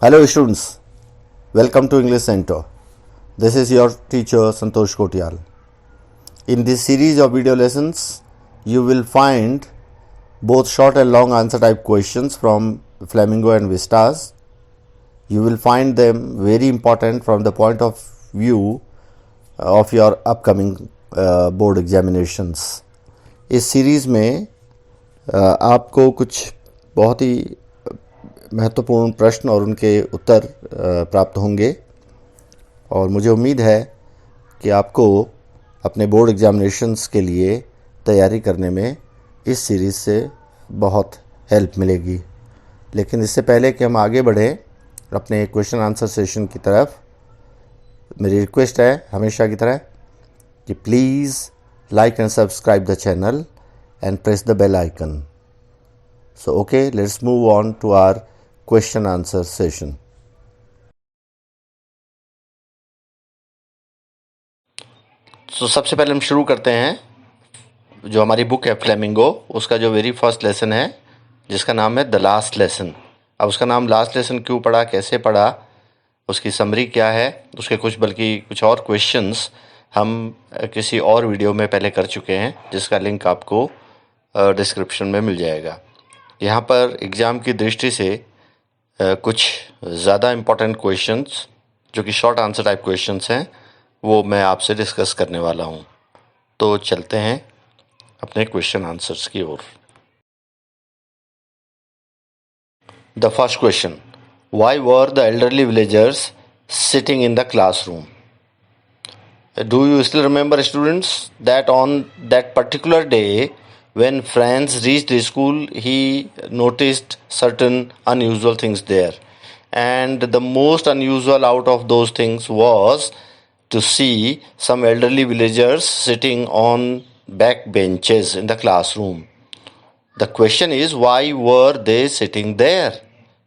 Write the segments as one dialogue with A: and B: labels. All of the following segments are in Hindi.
A: Hello students, welcome to English Center. This is your teacher Santosh Kotial. In this series of video lessons, you will find both short and long answer type questions from Flamingo and Vistas. You will find them very important from the point of view of your upcoming board examinations. इस सीरीज़ में आपको कुछ बहुत ही महत्वपूर्ण प्रश्न और उनके उत्तर प्राप्त होंगे और मुझे उम्मीद है कि आपको अपने बोर्ड एग्जामिनेशंस के लिए तैयारी करने में इस सीरीज़ से बहुत हेल्प मिलेगी। लेकिन इससे पहले कि हम आगे बढ़ें अपने क्वेश्चन आंसर सेशन की तरफ, मेरी रिक्वेस्ट है हमेशा की तरह कि please like and subscribe the channel and press the bell icon. So okay, let's move on to our question answer session. तो सबसे पहले हम शुरू करते हैं जो हमारी बुक है फ्लेमिंगो, उसका जो वेरी फर्स्ट लेसन है जिसका नाम है द लास्ट लेसन. अब उसका नाम लास्ट लेसन क्यों पढ़ा, कैसे पढ़ा, उसकी समरी क्या है, उसके कुछ और क्वेश्चंस हम किसी और वीडियो में पहले कर चुके हैं जिसका लिंक आपको डिस्क्रिप्शन में मिल जाएगा. यहाँ पर एग्ज़ाम की दृष्टि से कुछ ज़्यादा इम्पोर्टेंट क्वेश्चंस जो कि शॉर्ट आंसर टाइप क्वेश्चंस हैं वो मैं आपसे डिस्कस करने वाला हूँ. तो चलते हैं अपने क्वेश्चन आंसर्स की ओर. The first question, why were the elderly villagers sitting in the classroom? Do you still remember, students, that on that particular day when Franz reached the school, he noticed certain unusual things there. And the most unusual out of those things was to see some elderly villagers sitting on back benches in the classroom. The question is, why were they sitting there?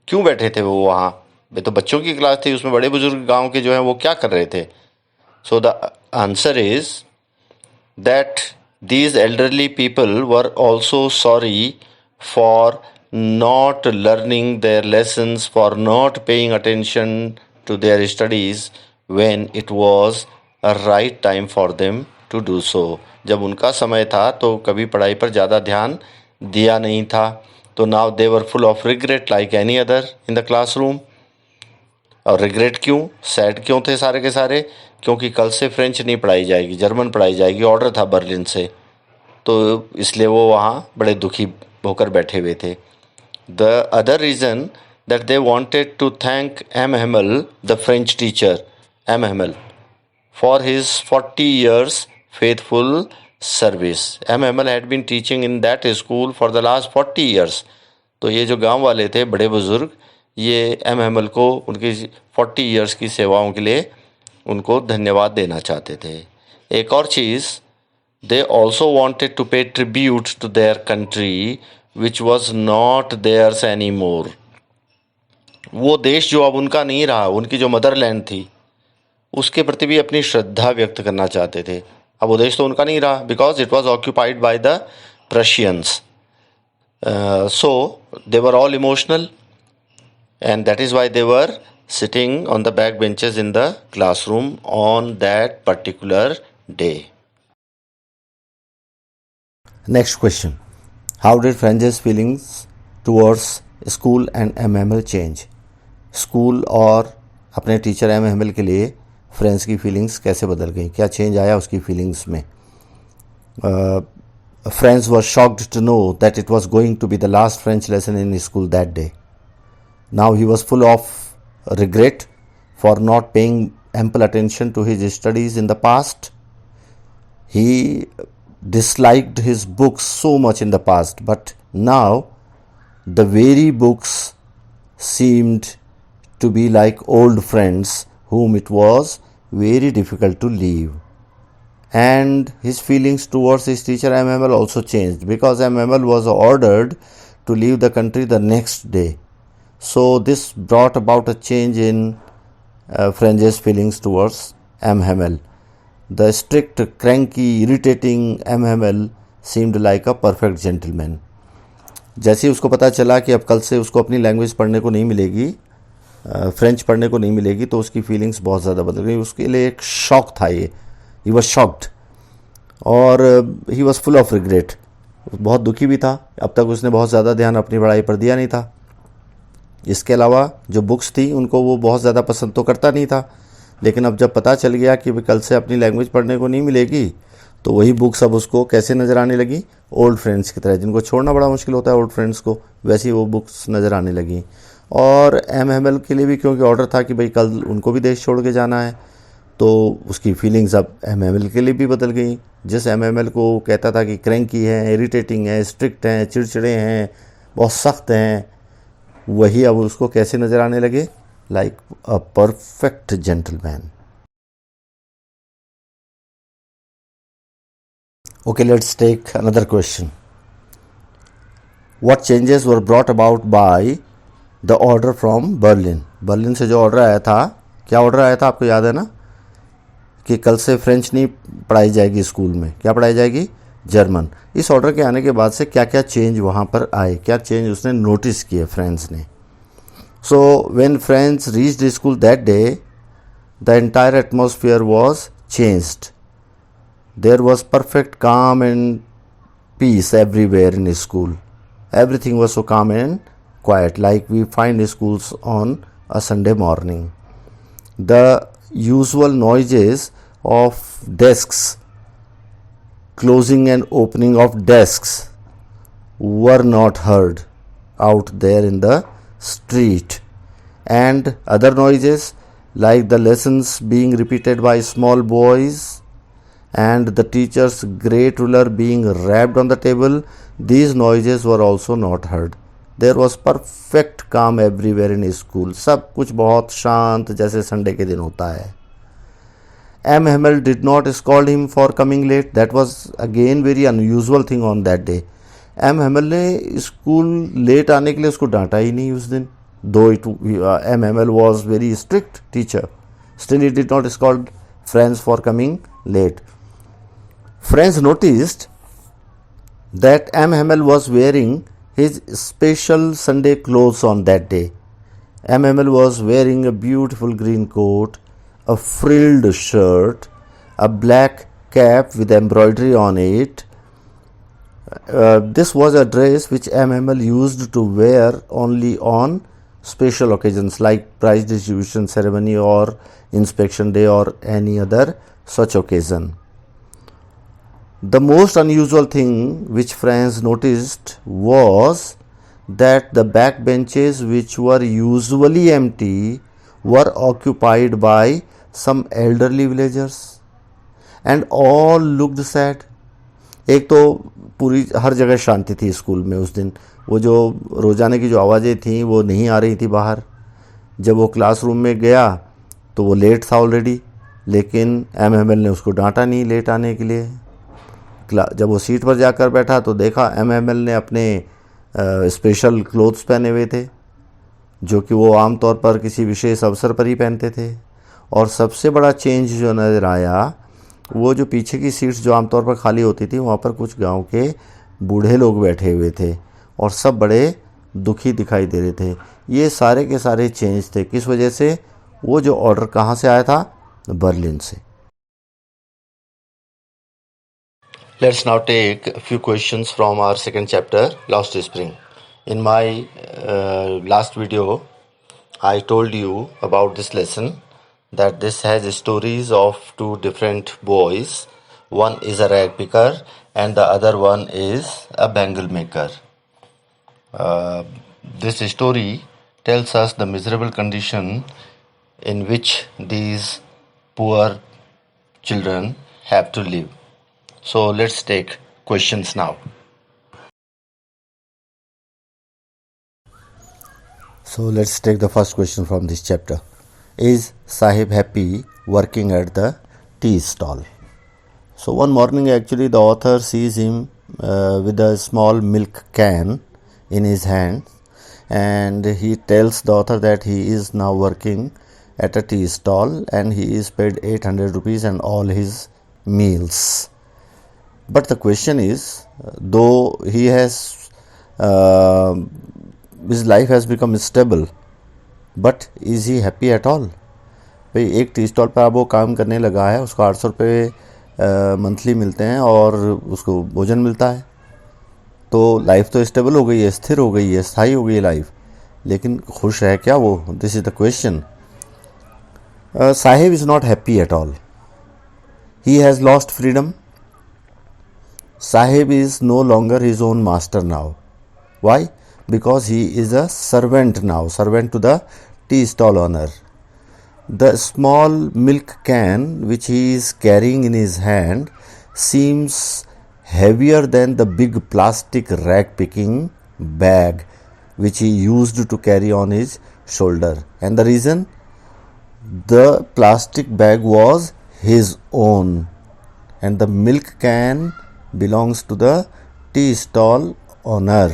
A: क्यों बैठे थे वो वहाँ? वे तो बच्चों की क्लास थी, उसमें बड़े बुजुर्ग गांव के जो हैं वो क्या कर रहे थे? So the answer is that these elderly people were also sorry for not learning their lessons, for not paying attention to their studies when it was a right time for them to do so. जब उनका समय था तो कभी पढ़ाई पर ज़्यादा ध्यान दिया नहीं था. तो now they were full of regret like any other in the classroom. और रिग्रेट क्यों, सैड क्यों थे सारे के सारे? क्योंकि कल से फ्रेंच नहीं पढ़ाई जाएगी, जर्मन पढ़ाई जाएगी, ऑर्डर था बर्लिन से, तो इसलिए वो वहाँ बड़े दुखी होकर बैठे हुए थे. The other reason that they wanted to thank M Hamel, the French teacher M Hamel, for his 40 years faithful service. M Hamel had been teaching in that school for the last 40 years. तो ये जो गांव वाले थे बड़े बुजुर्ग, ये एम हेमल को उनकी 40 years की सेवाओं के लिए उनको धन्यवाद देना चाहते थे. एक और चीज़, they also wanted to pay tribute to their country which was not theirs any more. वो देश जो अब उनका नहीं रहा, उनकी जो मदरलैंड थी, उसके प्रति भी अपनी श्रद्धा व्यक्त करना चाहते थे. अब वो देश तो उनका नहीं रहा because it was occupied by the Prussians. So they were all emotional and that is why they were sitting on the back benches in the classroom on that particular day. Next question, how did Franz's feelings towards school and MML change? School और अपने टीचर एम एम एल के लिए फ्रेंड्स की फीलिंग्स कैसे बदल गई, क्या चेंज आया उसकी फीलिंग्स में? Franz was shocked to know that it was going to be the last French lesson in school that day. Now he was full of regret for not paying ample attention to his studies in the past. He disliked his books so much in the past, but now the very books seemed to be like old friends whom it was very difficult to leave. And his feelings towards his teacher MML also changed because MML was ordered to leave the country the next day. So this brought about a change in Franz's feelings towards M. Hamel. The strict, cranky, irritating M. Hamel seemed like a perfect gentleman. जैसे ही उसको पता चला कि अब कल से उसको अपनी लैंग्वेज पढ़ने को नहीं मिलेगी, फ्रेंच पढ़ने को नहीं मिलेगी, तो उसकी फीलिंग्स बहुत ज़्यादा बदल गई। उसके लिए एक शॉक था ये, ही वॉज शॉक्ड, और he was full of regret, बहुत दुखी भी था। अब तक उसने बहुत ज़्यादा ध्यान अपनी पढ़ाई पर दिया नहीं था। इसके अलावा जो बुक्स थी उनको वो बहुत ज़्यादा पसंद तो करता नहीं था, लेकिन अब जब पता चल गया कि कल से अपनी लैंग्वेज पढ़ने को नहीं मिलेगी, तो वही बुक्स अब उसको कैसे नज़र आने लगी, ओल्ड फ्रेंड्स की तरह, जिनको छोड़ना बड़ा मुश्किल होता है ओल्ड फ्रेंड्स को, वैसे ही वो बुक्स नज़र आने लगी। और एम के लिए भी क्योंकि ऑर्डर था कि भाई कल उनको भी देश छोड़ के जाना है, तो उसकी फीलिंग्स अब एम के लिए भी बदल गई। जिस एम को कहता था कि क्रैंकी है, इरिटेटिंग है, स्ट्रिक्ट हैं, चिड़चिड़े हैं, बहुत सख्त हैं, वही अब उसको कैसे नज़र आने लगे, like a perfect gentleman. Okay, let's take another question. What changes were brought about by the order from Berlin? Berlin से जो ऑर्डर आया था, क्या ऑर्डर आया था आपको याद है ना, कि कल से फ्रेंच नहीं पढ़ाई जाएगी स्कूल में, क्या पढ़ाई जाएगी, जर्मन। इस ऑर्डर के आने के बाद से क्या क्या चेंज वहाँ पर आए, क्या चेंज उसने नोटिस किए फ्रेंच ने। So when French reached school that day, the entire atmosphere was changed. There was perfect calm and peace everywhere in school. Everything was so calm and quiet, like we find schools on a Sunday morning. The usual noises of desks, closing and opening of desks, were not heard out there in the street. And other noises, like the lessons being repeated by small boys and the teacher's great ruler being wrapped on the table, these noises were also not heard. There was perfect calm everywhere in school. सब कुछ बहुत शांत, जैसे संडे के दिन होता है. M. Hamel did not scold him for coming late. That was again very unusual thing on that day. M. Hamel ने स्कूल लेट आने के लिए उसको डांटा ही नहीं उस दिन. Though M. Hamel was very strict teacher, still he did not scold Franz for coming late. Franz noticed that M. Hamel was wearing his special Sunday clothes on that day. M. Hamel was wearing a beautiful green coat, a frilled shirt, a black cap with embroidery on it. This was a dress which M. Hamel used to wear only on special occasions like prize distribution ceremony or inspection day or any other such occasion. The most unusual thing which Franz noticed was that the back benches, which were usually empty, were occupied by some elderly villagers and all looked sad. एक तो पूरी हर जगह शांति थी स्कूल में उस दिन, वो जो रोज़ाने की जो आवाज़ें थी वो नहीं आ रही थी बाहर। जब वो क्लासरूम में गया तो वो लेट था ऑलरेडी, लेकिन M. Hamel ने उसको डांटा नहीं लेट आने के लिए। जब वो सीट पर जाकर बैठा तो देखा M. Hamel ने अपने स्पेशल क्लोथ्स पहने हुए थे, जो कि वो आमतौर पर किसी विशेष अवसर पर ही पहनते थे। और सबसे बड़ा चेंज जो नज़र आया, वो जो पीछे की सीट्स जो आमतौर पर खाली होती थी, वहाँ पर कुछ गांव के बूढ़े लोग बैठे हुए थे और सब बड़े दुखी दिखाई दे रहे थे। ये सारे के सारे चेंज थे, किस वजह से, वो जो ऑर्डर कहाँ से आया था, बर्लिन से। Let's now take a few questions from our second chapter, Lost Spring. In my last video, I told you about this lesson, that this has stories of two different boys. One is a rag picker and the other one is a bangle maker. This story tells us the miserable condition in which these poor children have to live. So let's take questions now. So let's take the first question from this chapter. Is Sahib happy working at the tea stall? So one morning actually the author sees him with a small milk can in his hand, and he tells the author that he is now working at a tea stall and he is paid 800 rupees and all his meals. But the question is, though he has his life has become stable, but is he happy at all? भाई एक टी स्टॉल पर अब वो काम करने लगा है, उसको 800 रुपये मंथली मिलते हैं और उसको भोजन मिलता है, तो लाइफ तो स्टेबल हो गई है, स्थिर हो गई है, स्थायी हो गई है लाइफ, लेकिन खुश है क्या वो? This is the question. Sahib is not happy at all. He has lost freedom. Sahib is no longer his own master now. Why? Because he is a servant now, servant to the tea stall owner. The small milk can which he is carrying in his hand seems heavier than the big plastic rag picking bag which he used to carry on his shoulder. And the reason? The plastic bag was his own, and the milk can belongs to the tea stall owner.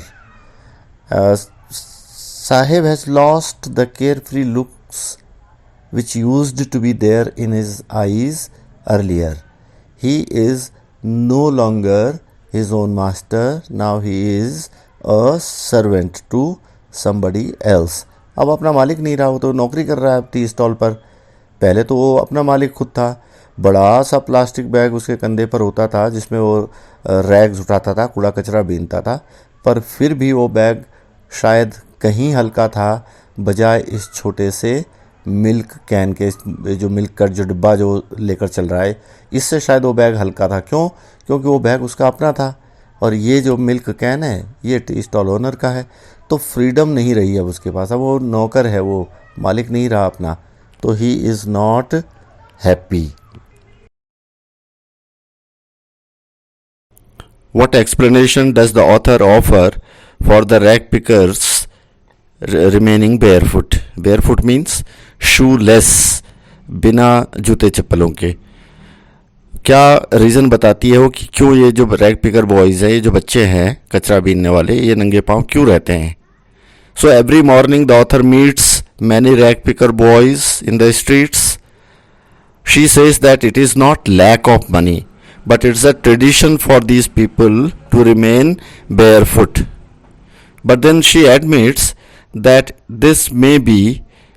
A: Sahib has lost the carefree looks which used to be there in his eyes earlier. He is no longer his own master. Now he is a servant to somebody else. अब अपना मालिक नहीं रहा, वो तो नौकरी कर रहा है टी स्टॉल पर. पहले तो वो अपना मालिक खुद था. बड़ा सा प्लास्टिक बैग उसके कंधे पर होता था जिसमें वो रैग्स उठाता था, कूड़ा कचरा बीनता था, पर फिर भी वो बैग शायद कहीं हल्का था बजाय इस छोटे से मिल्क कैन के. जो मिल्क का जो डिब्बा जो लेकर चल रहा है, इससे शायद वो बैग हल्का था. क्यों? क्योंकि वो बैग उसका अपना था, और ये जो मिल्क कैन है ये टी स्टॉल ओनर का है. तो फ्रीडम नहीं रही अब उसके पास, अब वो नौकर है, वो मालिक नहीं रहा अपना. तो he is not happy. What explanation does the author offer for the rag pickers remaining barefoot? Barefoot means shoeless, बिना जूते चप्पलों के. क्या रीज़न बताती है वो कि क्यों ये जो रैग पिकर बॉयज़ हैं, ये जो बच्चे हैं कचरा बीनने वाले, ये नंगे पाँव क्यों रहते हैं? So every morning the author meets many rag picker boys in the streets. She says that it is not lack of money, but it's a tradition for these people to remain barefoot. But then she admits that this may be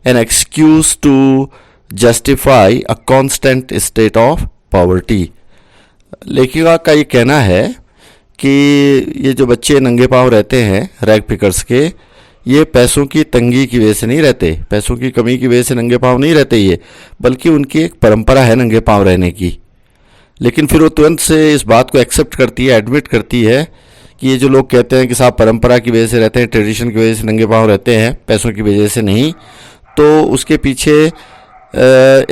A: an excuse to justify a constant state of poverty. लेखिका का ये कहना है कि ये जो बच्चे नंगे पाँव रहते हैं रैग पिकर्स के, ये पैसों की तंगी की वजह से नहीं रहते, पैसों की कमी की वजह से नंगे पाँव नहीं रहते ये, बल्कि उनकी एक परंपरा है नंगे पाँव रहने की. लेकिन फिर वो तुरंत से इस बात को एक्सेप्ट करती है, एडमिट करती है कि ये जो लोग कहते हैं कि साहब परंपरा की वजह से रहते हैं, ट्रेडिशन की वजह से नंगे पाँव रहते हैं, पैसों की वजह से नहीं, तो उसके पीछे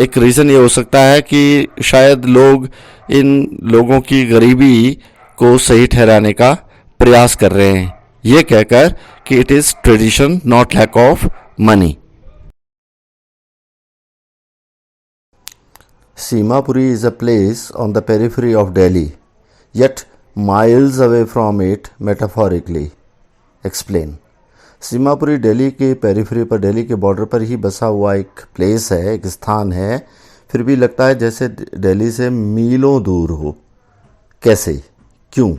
A: एक रीज़न ये हो सकता है कि शायद लोग इन लोगों की गरीबी को सही ठहराने का प्रयास कर रहे हैं, ये कहकर कि it is tradition not lack of money. Simapuri is a place on the periphery of Delhi, yet miles away from it metaphorically. Explain. Seemapuri Delhi के पेरिफेरी पर, दिल्ली के बॉर्डर पर ही बसा हुआ एक प्लेस है, एक स्थान है, फिर भी लगता है जैसे दिल्ली से मीलों दूर हो. कैसे? क्यों?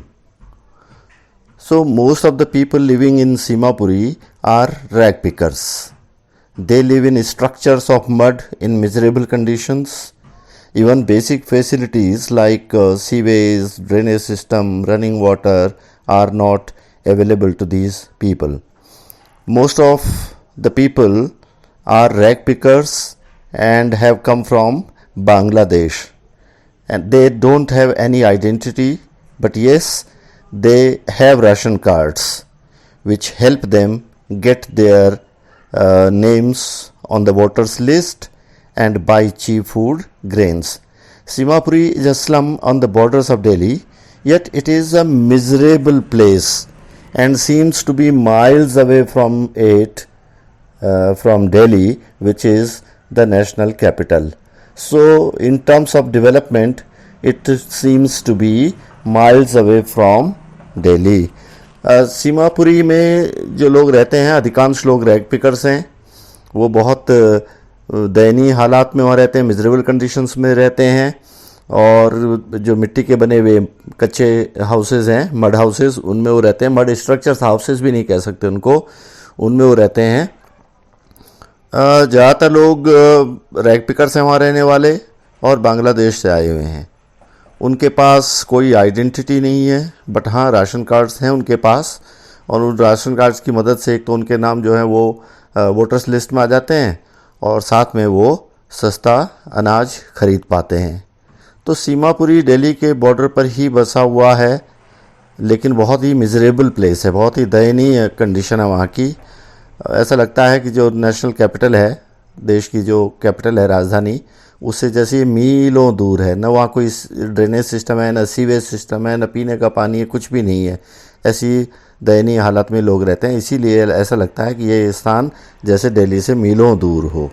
A: So most of the people living in Simapuri are rag pickers. They live in structures of mud in miserable conditions. Even basic facilities like sewage, drainage system, running water are not available to these people. Most of the people are rag pickers and have come from Bangladesh, and they don't have any identity, but yes, they have ration cards which help them get their names on the voters list and buy cheap food grains. Simapuri is a slum on the borders of Delhi, yet it is a miserable place and seems to be miles away from it, from Delhi, which is the national capital. So in terms of development, it seems to be miles away from Delhi. Seemapuri में जो लोग रहते हैं, अधिकांश लोग रैग पिकर्स हैं. वो बहुत दयनीय हालात में वहाँ रहते हैं, मिजरेबल कंडीशंस में रहते हैं, और जो मिट्टी के बने हुए कच्चे हाउसेस हैं, मड हाउसेस, उनमें वो रहते हैं. मड स्ट्रक्चर्स, हाउसेस भी नहीं कह सकते उनको, उनमें वो रहते हैं. ज़्यादातर लोग रैग पिकर्स हैं वहाँ रहने वाले और बांग्लादेश से आए हुए हैं। उनके पास कोई आइडेंटिटी नहीं है, बट हाँ राशन कार्ड्स हैं उनके पास, और उन राशन कार्ड्स की मदद से एक तो उनके नाम जो है वो वोटर्स लिस्ट में आ जाते हैं और साथ में वो सस्ता अनाज खरीद पाते हैं। तो सीमापुरी दिल्ली के बॉर्डर पर ही बसा हुआ है, लेकिन बहुत ही मिजरेबल प्लेस है, बहुत ही दयनीय कंडीशन है वहाँ की। ऐसा लगता है कि जो नेशनल कैपिटल है, देश की जो कैपिटल है राजधानी, उससे जैसे ये मीलों दूर है। न वहाँ कोई ड्रेनेज सिस्टम है, न सीवेज सिस्टम है, न पीने का पानी है, कुछ भी नहीं है। ऐसी दयनीय हालत में लोग रहते हैं, इसीलिए ऐसा लगता है कि ये स्थान जैसे दिल्ली से मीलों दूर हो।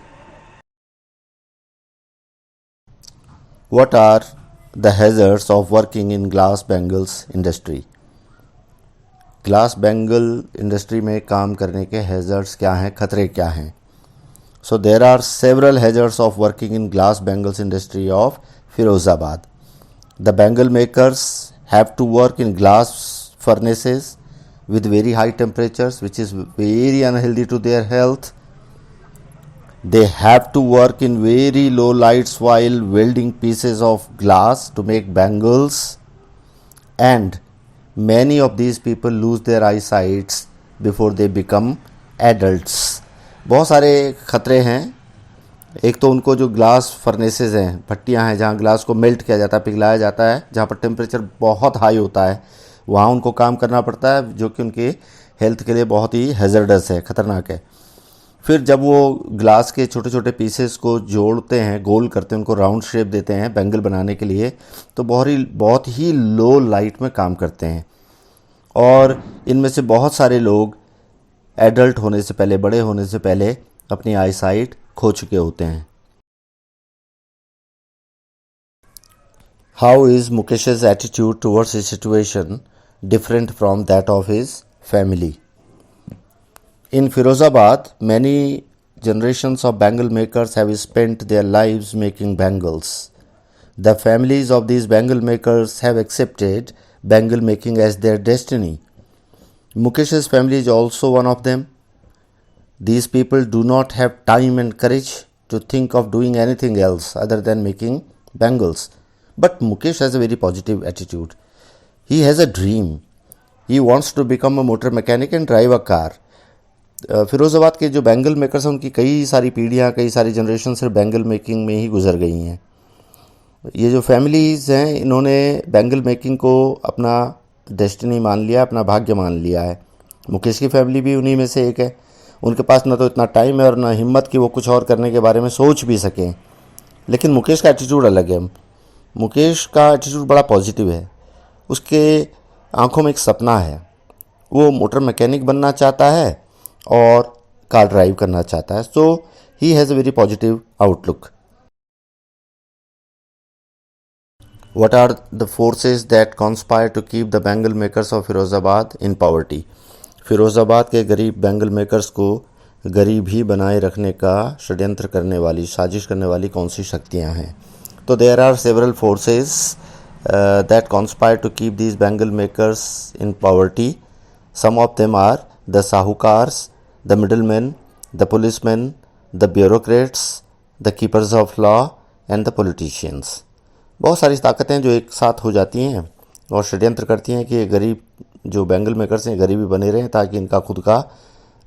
A: What are the hazards of working in glass bangles industry? Glass bangle industry में काम करने के हैज़र्ड्स क्या हैं, खतरे क्या हैं? So there are several hazards of working in glass bangles industry of Firozabad. The bangle makers have to work in glass furnaces with very high temperatures, which is very unhealthy to their health. They have to work in very low lights while welding pieces of glass to make bangles, and many of these people lose their eyesight before they become adults. बहुत सारे ख़तरे हैं। एक तो उनको जो ग्लास फर्नेसेस हैं, भट्टियाँ हैं जहाँ ग्लास को मेल्ट किया जाता है, पिघलाया जाता है, जहाँ पर टेम्परेचर बहुत हाई होता है, वहाँ उनको काम करना पड़ता है, जो कि उनके हेल्थ के लिए बहुत ही हैज़र्डस है, ख़तरनाक है। फिर जब वो ग्लास के छोटे छोटे पीसेस को जोड़ते हैं, गोल करते हैं, उनको राउंड शेप देते हैं बैंगल बनाने के लिए, तो बहुत ही लो लाइट में काम करते हैं। और इनमें से बहुत सारे लोग एडल्ट होने से पहले, बड़े होने से पहले अपनी आई साइट खो चुके होते हैं। How is Mukesh's attitude towards his situation different from that of his family? In Firozabad, many generations of bangle makers have spent their lives making bangles. The families of these bangle makers have accepted bangle making as their destiny. Mukesh's family is also one of them. These people do not have time and courage to think of doing anything else other than making bangles. But Mukesh has a very positive attitude. He has a dream. He wants to become a motor mechanic and drive a car. Firozabad के जो बैंगल मेकर्स हैं उनकी कई सारी पीढ़ियाँ, कई सारी जनरेशन सिर्फ बैंगल मेकिंग में ही गुजर गई हैं। ये जो फैमिलीज़ हैं, इन्होंने बैंगल मेकिंग को अपना डेस्टिनी मान लिया, अपना भाग्य मान लिया है। मुकेश की फैमिली भी उन्हीं में से एक है। उनके पास ना तो इतना टाइम है और ना हिम्मत कि वो कुछ और करने के बारे में सोच भी सकें, लेकिन मुकेश का एटीट्यूड अलग है। मुकेश का एटीट्यूड बड़ा पॉजिटिव है। उसके आंखों में एक सपना है, वो मोटर मैकेनिक बनना चाहता है और कार ड्राइव करना चाहता है। So he has a very positive outlook. What are the forces that conspire to keep the bangle makers of Firozabad in poverty? Firozabad के गरीब बैंगल मेकर्स को गरीब ही बनाए रखने का षड्यंत्र करने वाली, साजिश करने वाली कौन सी शक्तियाँ हैं? तो there are several forces that conspire to keep these bangle makers in poverty. Some of them are the sahukars, the middlemen, the policemen, the bureaucrats, the keepers of law and the politicians. बहुत सारी ताकतें जो एक साथ हो जाती हैं और षड्यंत्र करती हैं कि ये गरीब जो बैंगल मेकर्स हैं गरीबी बने रहें, ताकि इनका खुद का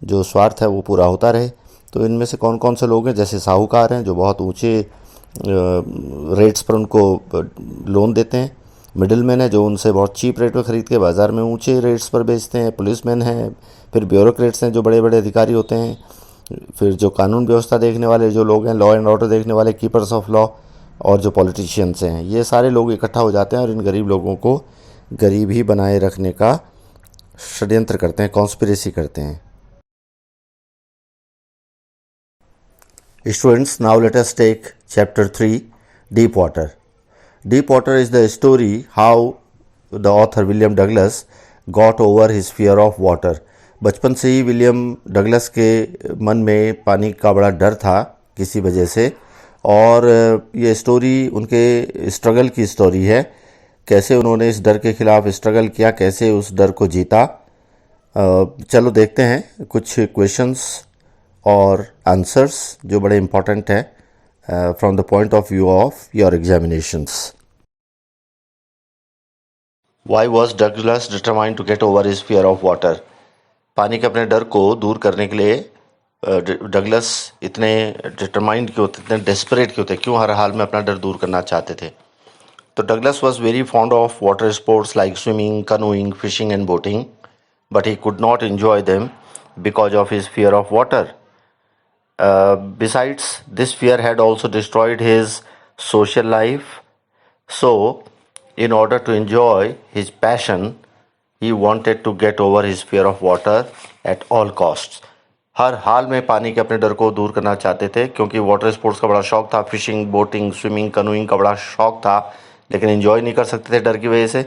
A: जो स्वार्थ है वो पूरा होता रहे। तो इनमें से कौन कौन से लोग हैं? जैसे साहूकार हैं जो बहुत ऊंचे रेट्स पर उनको लोन देते हैं। मिडिलमैन है जो उनसे बहुत चीप रेट पर ख़रीद के बाज़ार में ऊंचे रेट्स पर बेचते हैं। पुलिसमैन हैं। फिर ब्यूरोक्रेट्स हैं जो बड़े बड़े अधिकारी होते हैं। फिर जो कानून व्यवस्था देखने वाले जो लोग हैं, लॉ एंड ऑर्डर देखने वाले, कीपर्स ऑफ लॉ, और जो पॉलिटिशियंस हैं, ये सारे लोग इकट्ठा हो जाते हैं और इन गरीब लोगों को गरीब ही बनाए रखने का षड्यंत्र करते हैं, कॉन्स्पिरेसी करते हैं। Students, now let us take chapter 3, Deep Water. Deep Water is the story how the author William Douglas got over his fear of water. बचपन से ही विलियम डगलस के मन में पानी का बड़ा डर था किसी वजह से, और ये स्टोरी उनके स्ट्रगल की स्टोरी है, कैसे उन्होंने इस डर के खिलाफ स्ट्रगल किया, कैसे उस डर को जीता। चलो देखते हैं कुछ क्वेश्चंस और आंसर्स जो बड़े इंपॉर्टेंट है from the point of view of your examinations. Why was Douglas determined to get over his fear of water? पानी के अपने डर को दूर करने के लिए डगलस इतने डिटरमाइंड क्यों थे, इतने डेस्परेट क्यों थे, क्यों हर हाल में अपना डर दूर करना चाहते थे? तो Douglas was very fond of water sports like swimming, canoeing, fishing and boating, but he could not enjoy them because of his fear of water. Besides, this fear had also destroyed his social life. So, in order to enjoy his passion, he wanted to get over his fear of water at all costs. हर हाल में पानी के अपने डर को दूर करना चाहते थे, क्योंकि वाटर स्पोर्ट्स का बड़ा शौक था, फिशिंग, बोटिंग, स्विमिंग, कनोइंग का बड़ा शौक था, लेकिन एंजॉय नहीं कर सकते थे डर की वजह से।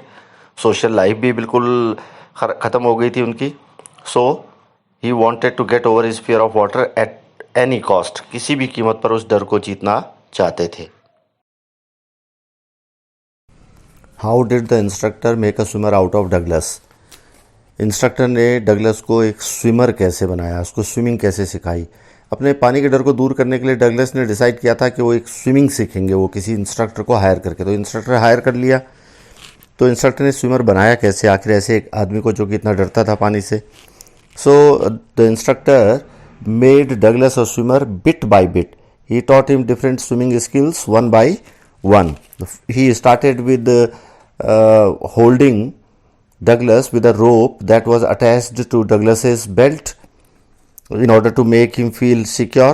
A: सोशल लाइफ भी बिल्कुल ख़त्म हो गई थी उनकी। So he wanted to get over his fear of water at any cost, किसी भी कीमत पर उस डर को जीतना चाहते थे। How did the instructor make a swimmer out of Douglas? Instructor ने डगलस को एक स्विमर कैसे बनाया, उसको स्विमिंग कैसे सिखाई? अपने पानी के डर को दूर करने के लिए डगलस ने डिसाइड किया था कि वो एक स्विमिंग सीखेंगे, वो किसी इंस्ट्रक्टर को हायर करके। तो इंस्ट्रक्टर हायर कर लिया। तो इंस्ट्रक्टर ने स्विमर बनाया कैसे आखिर ऐसे एक आदमी को जो कि इतना डरता था पानी से? So the instructor made Douglas a swimmer bit by bit. He taught him different swimming skills one by one. He started with holding Douglas with a rope that was attached to Douglas's belt in order to make him feel secure.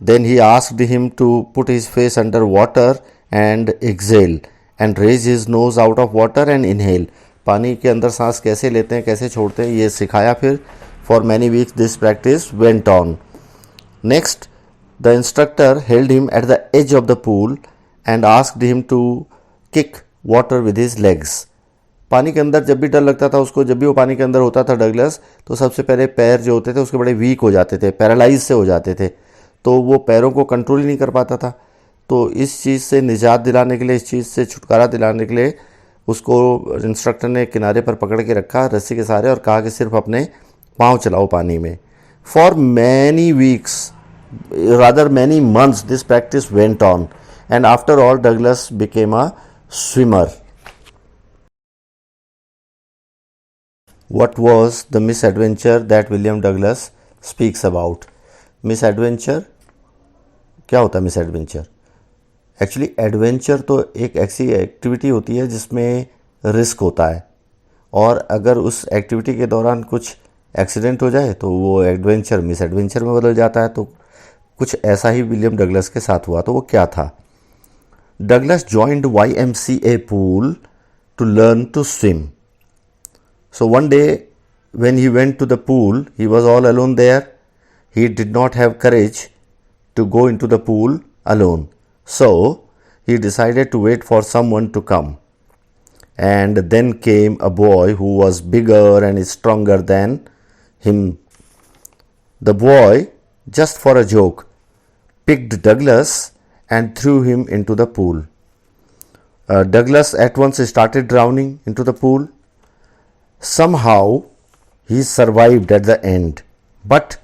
A: Then he asked him to put his face under water and exhale and raise his nose out of water and inhale. पानी के अंदर सांस कैसे लेते हैं, कैसे छोड़ते हैं, ये सिखाया फिर. For many weeks this practice went on. Next, the instructor held him at the edge of the pool and asked him to kick water with his legs. पानी के अंदर जब भी डर लगता था उसको, जब भी वो पानी के अंदर होता था डगलस, तो सबसे पहले पैर जो होते थे उसके बड़े वीक हो जाते थे, पैरालाइज से हो जाते थे, तो वो पैरों को कंट्रोल ही नहीं कर पाता था. तो इस चीज़ से निजात दिलाने के लिए, इस चीज़ से छुटकारा दिलाने के लिए उसको इंस्ट्रक्टर ने किनारे पर पकड़ के रखा रस्सी के सहारे और कहा कि सिर्फ अपने पाँव चलाओ पानी में. For many weeks, rather many months, this practice went on, and after all Douglas became a swimmer. What was the misadventure that William Douglas speaks about? Misadventure क्या होता है? misadventure एक्चुअली एडवेंचर तो एक ऐसी एक्टिविटी होती है जिसमें रिस्क होता है, और अगर उस एक्टिविटी के दौरान कुछ एक्सीडेंट हो जाए तो वो एडवेंचर मिस एडवेंचर में बदल जाता है. तो कुछ ऐसा ही विलियम डगलस के साथ हुआ. तो वो क्या था? Douglas joined YMCA pool to learn to swim. So one day when he went to the pool, he was all alone there. He did not have courage to go into the pool alone. So he decided to wait for someone to come. And then came a boy who was bigger and stronger than him. The boy, just for a joke, picked Douglas and threw him into the pool. Douglas at once started drowning into the pool. Somehow he survived at the end, but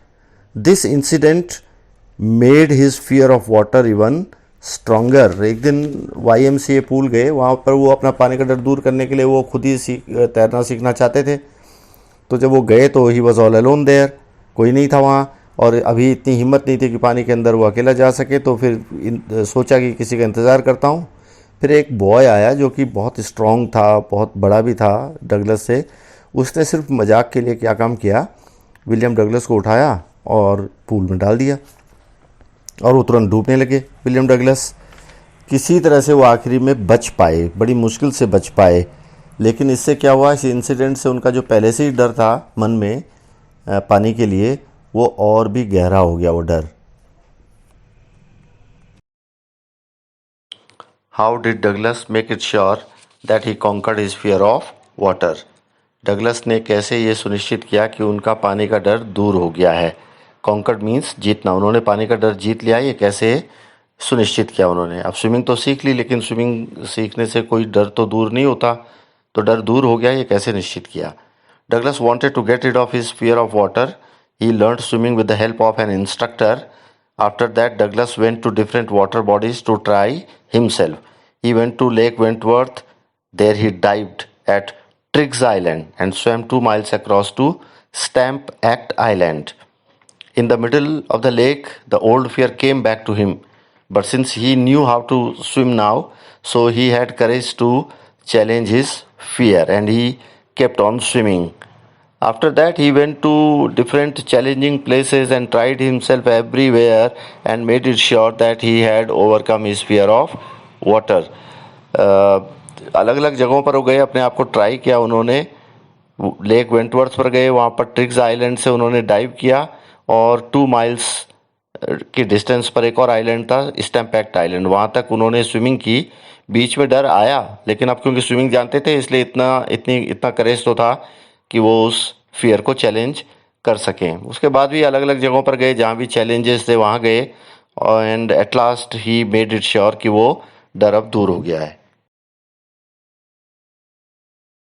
A: this incident made his fear of water even stronger. एक दिन YMCA पूल गए, वहाँ पर वो अपना पानी का डर दूर करने के लिए वो खुद ही तैरना सीखना चाहते थे. तो जब वो गए तो he was all alone there, कोई नहीं था वहाँ, और अभी इतनी हिम्मत नहीं थी कि पानी के अंदर वो अकेला जा सके. तो फिर सोचा कि किसी का इंतज़ार करता हूँ. फिर एक बॉय आया जो कि बहुत स्ट्रॉन्ग था, बहुत बड़ा भी था डगलस से. उसने सिर्फ मजाक के लिए क्या काम किया, विलियम डगलस को उठाया और पूल में डाल दिया, और वो तुरंत डूबने लगे. विलियम डगलस किसी तरह से वो आखिरी में बच पाए, बड़ी मुश्किल से बच पाए. लेकिन इससे क्या हुआ, इस इंसिडेंट से उनका जो पहले से ही डर था मन में पानी के लिए, वो और भी गहरा हो गया वो डर. How did Douglas make it sure that he conquered his fear of water? Douglas ने कैसे ये सुनिश्चित किया कि उनका पानी का डर दूर हो गया है? कॉन्कर्ड मीन्स जीतना. उन्होंने पानी का डर जीत लिया. ये कैसे सुनिश्चित किया उन्होंने? अब स्विमिंग तो सीख ली, लेकिन स्विमिंग सीखने से कोई डर तो दूर नहीं होता. तो डर दूर हो गया, ये कैसे निश्चित किया? Douglas wanted to get rid of his fear of water. He learned swimming with the help of an instructor. After that, Douglas went to different water bodies to try himself. He went to Lake Wentworth. There he dived at Triggs Island and swam 2 miles across to Stamp Act Island. In the middle of the lake, the old fear came back to him. But since he knew how to swim now, so he had courage to challenge his fear and he kept on swimming. After that, he went to different challenging places and tried himself everywhere and made it sure that he had overcome his fear of water. अलग अलग जगहों पर वो गए, अपने आप को ट्राई किया उन्होंने. लेक वेंटवर्थ पर गए, वहाँ पर ट्रिग्स आइलैंड से उन्होंने डाइव किया और 2 माइल्स की डिस्टेंस पर एक और आइलैंड था, स्टैम्पैक्ट आइलैंड, वहाँ तक उन्होंने स्विमिंग की. बीच में डर आया, लेकिन अब क्योंकि स्विमिंग जानते थे इसलिए इतना करेज तो था कि वो उस फियर को चैलेंज कर सकें. उसके बाद भी अलग अलग जगहों पर गए, जहाँ भी चैलेंजेस थे वहाँ गए, and at last he made it sure कि वो डर अब दूर हो गया है.